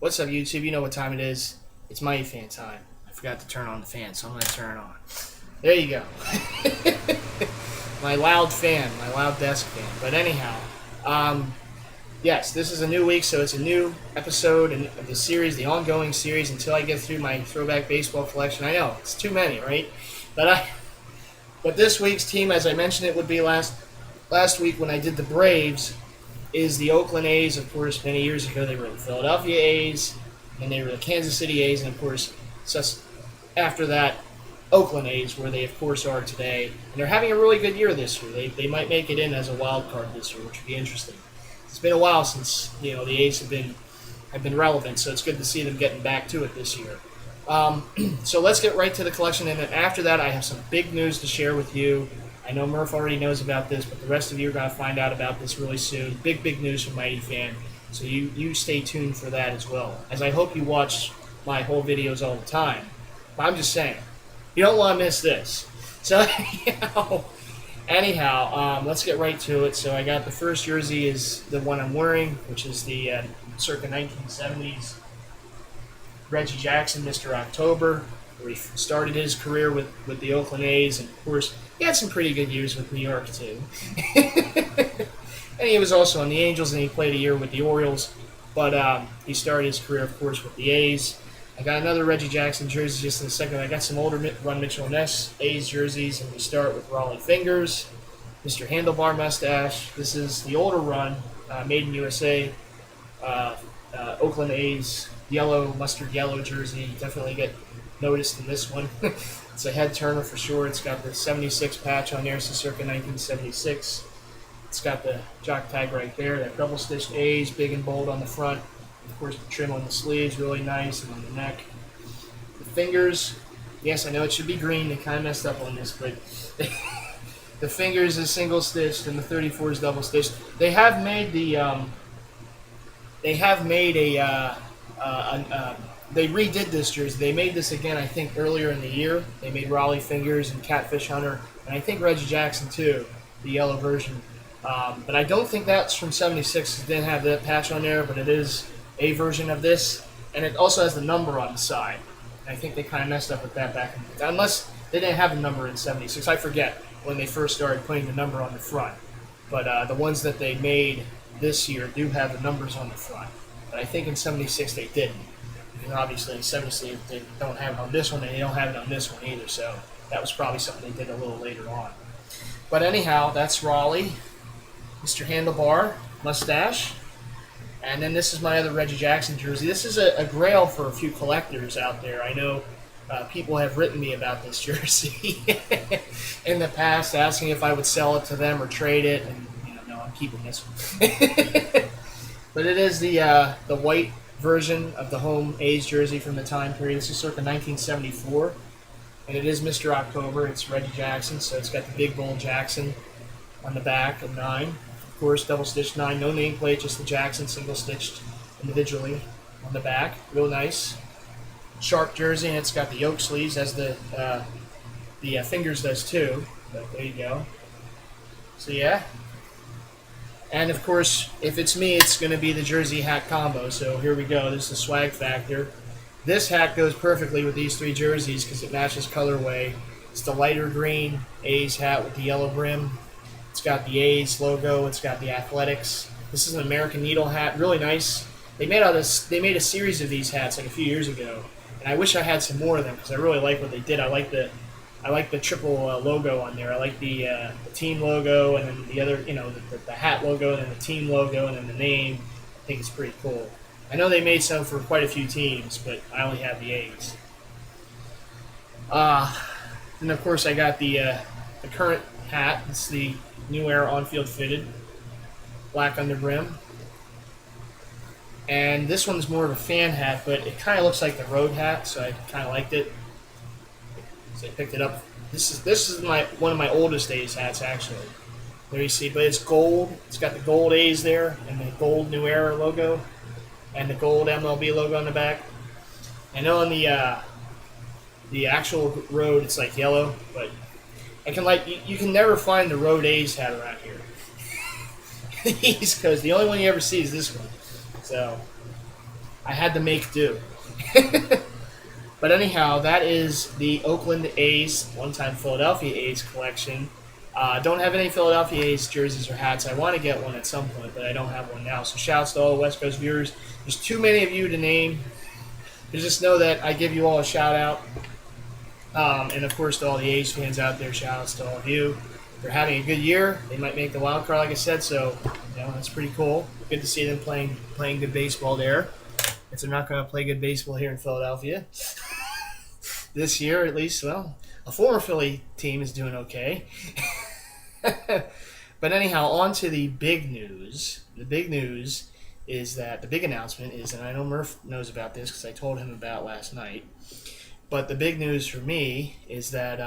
What's up, YouTube? You know what time it is. It's MightyFan time. I forgot to turn on the fan, so I'm going to turn it on. There you go. My loud fan, my loud desk fan. But anyhow, yes, this is a new week, so it's a new episode of the series, the ongoing series, until I get through my throwback baseball collection. I know, it's too many, right? But this week's team, as I mentioned it would be last week when I did the Braves, is the Oakland A's. Of course, many years ago they were the Philadelphia A's, and they were the Kansas City A's, and of course, after that, Oakland A's, where they of course are today. And they're having a really good year this year. They might make it in as a wild card this year, which would be interesting. It's been a while since the A's have been relevant, so it's good to see them getting back to it this year. So let's get right to the collection, and then after that, I have some big news to share with you. I know Murph already knows about this, but the rest of you are going to find out about this really soon. Big news from MightyFan. So you stay tuned for that as well. As I hope you watch my whole videos all the time. But I'm just saying, you don't want to miss this. So anyhow, let's get right to it. So I got the first jersey is the one I'm wearing, which is the circa 1970s Reggie Jackson, Mr. October, where he started his career with the Oakland A's, and of course, he had some pretty good years with New York, too. And he was also on the Angels, and he played a year with the Orioles, but he started his career, of course, with the A's. I got another Reggie Jackson jersey just in a second. I got some older Ron Mitchell and Ness A's jerseys, and we start with Raleigh Fingers, Mr. Handlebar Mustache. This is the older run, made in USA, Oakland A's mustard yellow jersey. You definitely get noticed in this one. It's a head turner for sure. It's got the 76 patch on there, so circa 1976. It's got the jock tag right there, that double-stitched A's, big and bold on the front. Of course, the trim on the sleeves, really nice, and on the neck. The fingers, yes, I know it should be green. They kind of messed up on this, but the fingers is single-stitched and the 34 is double-stitched. They have made they redid this jersey. They made this again, I think, earlier in the year. They made Raleigh Fingers and Catfish Hunter, and I think Reggie Jackson, too, the yellow version. But I don't think that's from 76. It didn't have that patch on there, but it is a version of this. And it also has the number on the side. And I think they kind of messed up with that back in the day. Unless they didn't have the number in 76. I forget when they first started putting the number on the front. But the ones that they made this year do have the numbers on the front. But I think in 76 they didn't. And obviously, in 76 they don't have it on this one, and they don't have it on this one either. So that was probably something they did a little later on. But anyhow, that's Raleigh, Mr. Handlebar Mustache. And then this is my other Reggie Jackson jersey. This is a grail for a few collectors out there. I know people have written me about this jersey in the past, asking if I would sell it to them or trade it. And no, I'm keeping this one. But it is the white version of the home A's jersey from the time period. This is circa 1974, and it is Mr. October. It's Reggie Jackson, so it's got the big bold Jackson on the back of 9. Of course, double-stitched 9, no nameplate, just the Jackson single-stitched individually on the back. Real nice. Sharp jersey, and it's got the yoke sleeves, as the Fingers does too. But there you go. So yeah. And of course, if it's me, it's going to be the jersey hat combo. So here we go. This is the swag factor. This hat goes perfectly with these 3 jerseys because it matches colorway. It's the lighter green A's hat with the yellow brim. It's got the A's logo. It's got the Athletics. This is an American Needle hat. Really nice. They made a series of these hats like a few years ago, and I wish I had some more of them because I really like what they did. I like the triple logo on there. I like the team logo, and then the other, the hat logo, and then the team logo, and then the name. I think it's pretty cool. I know they made some for quite a few teams, but I only have the A's. And of course, I got the current hat. It's the New Era on-field fitted, black under brim. And this one's more of a fan hat, but it kind of looks like the road hat, so I kind of liked it. So I picked it up. This is one of my oldest A's hats, actually. There you see, but it's gold. It's got the gold A's there and the gold New Era logo and the gold MLB logo on the back. I know on the actual road it's like yellow, but you can never find the road A's hat around here. The East Coast, the only one you ever see is this one. So I had to make do. But anyhow, that is the Oakland A's, one-time Philadelphia A's collection. Don't have any Philadelphia A's jerseys or hats. I want to get one at some point, but I don't have one now. So shouts to all the West Coast viewers. There's too many of you to name. But just know that I give you all a shout out. And of course to all the A's fans out there, shout outs to all of you. They're having a good year. They might make the wild card, like I said, so that's pretty cool. Good to see them playing good baseball there. If they're not going to play good baseball here in Philadelphia this year, at least, well, a former Philly team is doing okay. But anyhow, on to the big news. The big news is that the big announcement is, and I know Murph knows about this because I told him about last night, but the big news for me is that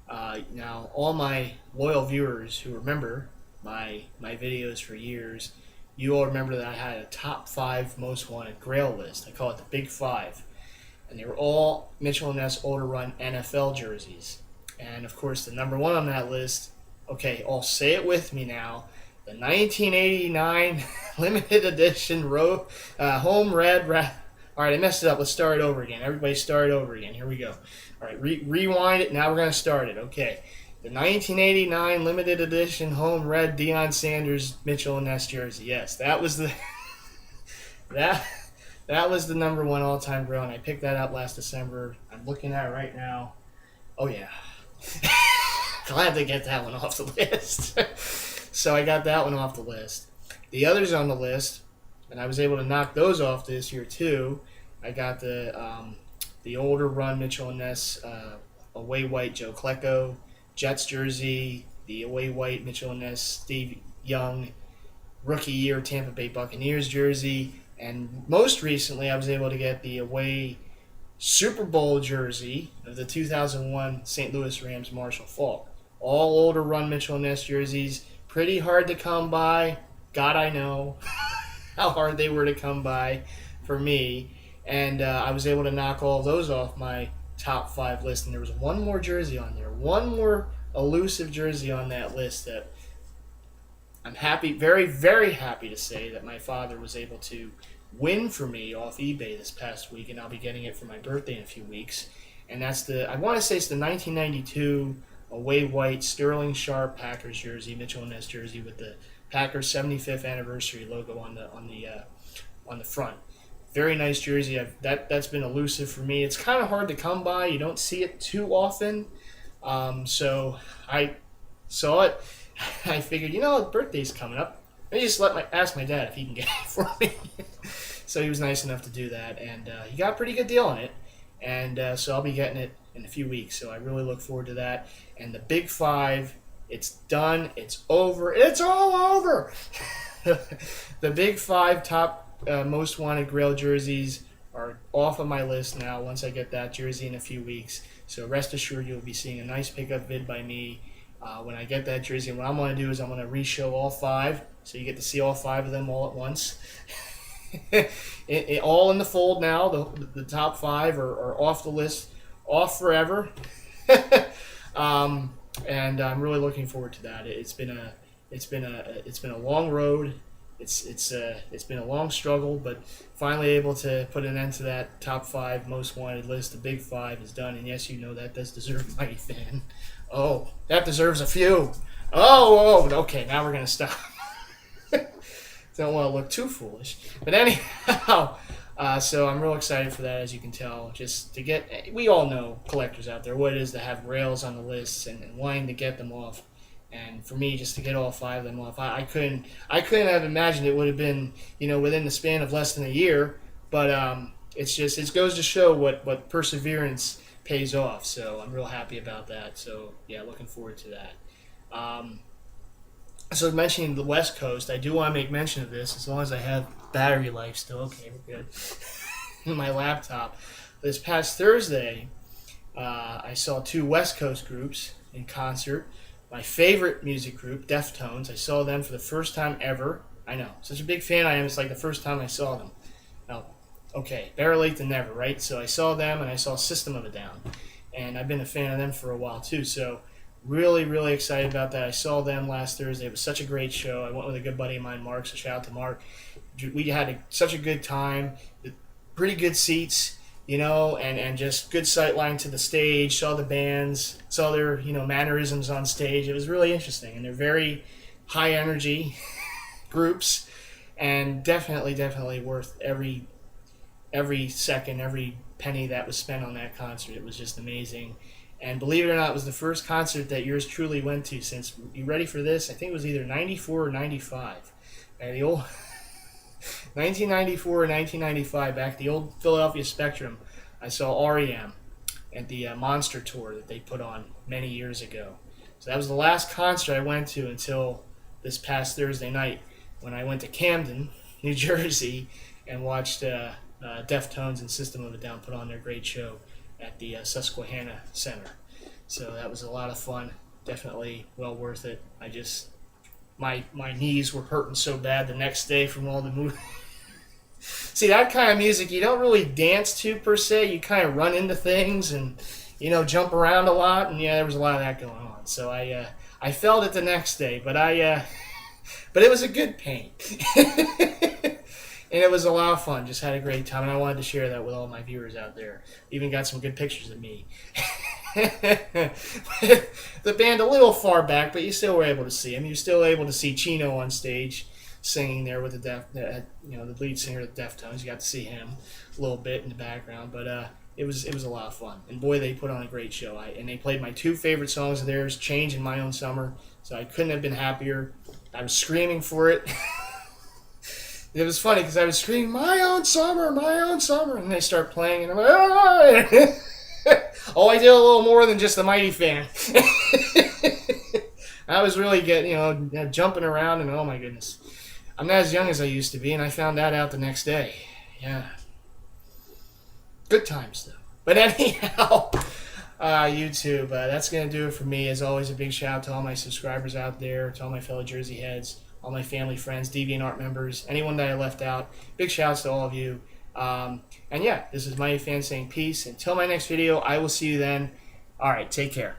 now all my loyal viewers who remember my videos for years, you all remember that I had a top 5 most wanted Grail list. I call it the Big 5. And they were all Mitchell & Ness older run NFL jerseys. And of course, the number 1 on that list, okay, all say it with me now, the 1989 limited edition home red. All right, I messed it up. Let's start it over again. Everybody start it over again. Here we go. All right, rewind it. Now we're going to start it. Okay. The 1989 limited edition home red Deion Sanders Mitchell & Ness jersey. Yes, that was the that was the number 1 all-time Grail, and I picked that up last December. I'm looking at it right now. Oh yeah, glad to get that one off the list. So I got that one off the list. The others on the list, and I was able to knock those off this year too. I got the older run Mitchell & Ness away white Joe Klecko Jets jersey, the away white Mitchell & Ness Steve Young rookie year Tampa Bay Buccaneers jersey, and most recently I was able to get the away Super Bowl jersey of the 2001 St. Louis Rams Marshall Faulk. All older run Mitchell & Ness jerseys, pretty hard to come by. God, I know how hard they were to come by for me, and I was able to knock all of those off my top 5 list, and there was one more jersey on there, one more elusive jersey on that list that I'm happy, very, very happy to say that my father was able to win for me off eBay this past week, and I'll be getting it for my birthday in a few weeks. And that's I want to say it's the 1992 away white Sterling Sharp Packers jersey, Mitchell & Ness jersey with the Packers 75th anniversary logo on the front. Very nice jersey. That's been elusive for me. It's kind of hard to come by. You don't see it too often. So I saw it. I figured, birthday's coming up. Let me just ask my dad if he can get it for me. So he was nice enough to do that, and he got a pretty good deal on it. And so I'll be getting it in a few weeks. So I really look forward to that. And the Big 5, it's done. It's over. It's all over. The Big 5 top most wanted Grail jerseys are off of my list now once I get that jersey in a few weeks. So rest assured you'll be seeing a nice pickup vid by me when I get that jersey. And what I'm going to do is I'm going to re-show all 5, so you get to see all 5 of them all at once. All in the fold now. The top 5 are off the list, off forever. And I'm really looking forward to that. It's been a long road. It's been a long struggle, but finally able to put an end to that top 5 most wanted list. The Big 5 is done, and yes, that does deserve a Mighty Fan. Oh, that deserves a few. Oh, okay, now we're gonna stop. Don't want to look too foolish, but anyhow, so I'm real excited for that, as you can tell. Just to get, we all know, collectors out there, what it is to have rails on the lists and wanting to get them off. And for me, just to get all 5 of them off, I couldn't have imagined it would have been, within the span of less than a year. But it goes to show what perseverance pays off. So I'm real happy about that. So yeah, looking forward to that. So mentioning the West Coast, I do want to make mention of this, as long as I have battery life still. Okay, we're good. In my laptop. This past Thursday, I saw 2 West Coast groups in concert. My favorite music group, Deftones, I saw them for the first time ever. I know, such a big fan I am, it's like the first time I saw them. Now, okay, better late than never, right? So I saw them, and I saw System of a Down. And I've been a fan of them for a while, too. So Really, really excited about that. I saw them last Thursday. It was such a great show. I went with a good buddy of mine, Mark, so shout out to Mark. We had such a good time. Pretty good seats, and just good sight line to the stage. Saw the bands, saw their, mannerisms on stage. It was really interesting, and they're very high energy groups, and definitely, definitely worth every second, every penny that was spent on that concert. It was just amazing. And believe it or not, it was the first concert that yours truly went to since, you ready for this? I think it was either 94 or 95. And the old 1994 or 1995, back at the old Philadelphia Spectrum, I saw REM at the Monster Tour that they put on many years ago. So that was the last concert I went to until this past Thursday night when I went to Camden, New Jersey, and watched Deftones and System of a Down put on their great show at the Susquehanna Center. So that was a lot of fun. Definitely well worth it. My knees were hurting so bad the next day from all the movement. See, that kind of music you don't really dance to per se. You kind of run into things and jump around a lot, and there was a lot of that going on. So I felt it the next day, but but it was a good pain. And it was a lot of fun. Just had a great time, and I wanted to share that with all my viewers out there. Even got some good pictures of me. The band a little far back, but you still were able to see him. You were still able to see Chino on stage singing there with the lead singer of the Deftones. You got to see him a little bit in the background, but it was a lot of fun. And boy, they put on a great show. And they played my two favorite songs of theirs, "Change" and "My Own Summer." So I couldn't have been happier. I was screaming for it. It was funny because I was screaming, "My own summer, my own summer," and they start playing, and I'm like, "Oh!" Oh, I did a little more than just a Mighty Fan. I was really getting, jumping around, and oh my goodness, I'm not as young as I used to be, and I found that out the next day. Yeah, good times though. But anyhow, YouTube, that's gonna do it for me. As always, a big shout out to all my subscribers out there, to all my fellow Jersey heads, all my family, friends, DeviantArt members, anyone that I left out. Big shouts to all of you. And yeah, this is MightyFan saying peace. Until my next video, I will see you then. All right, take care.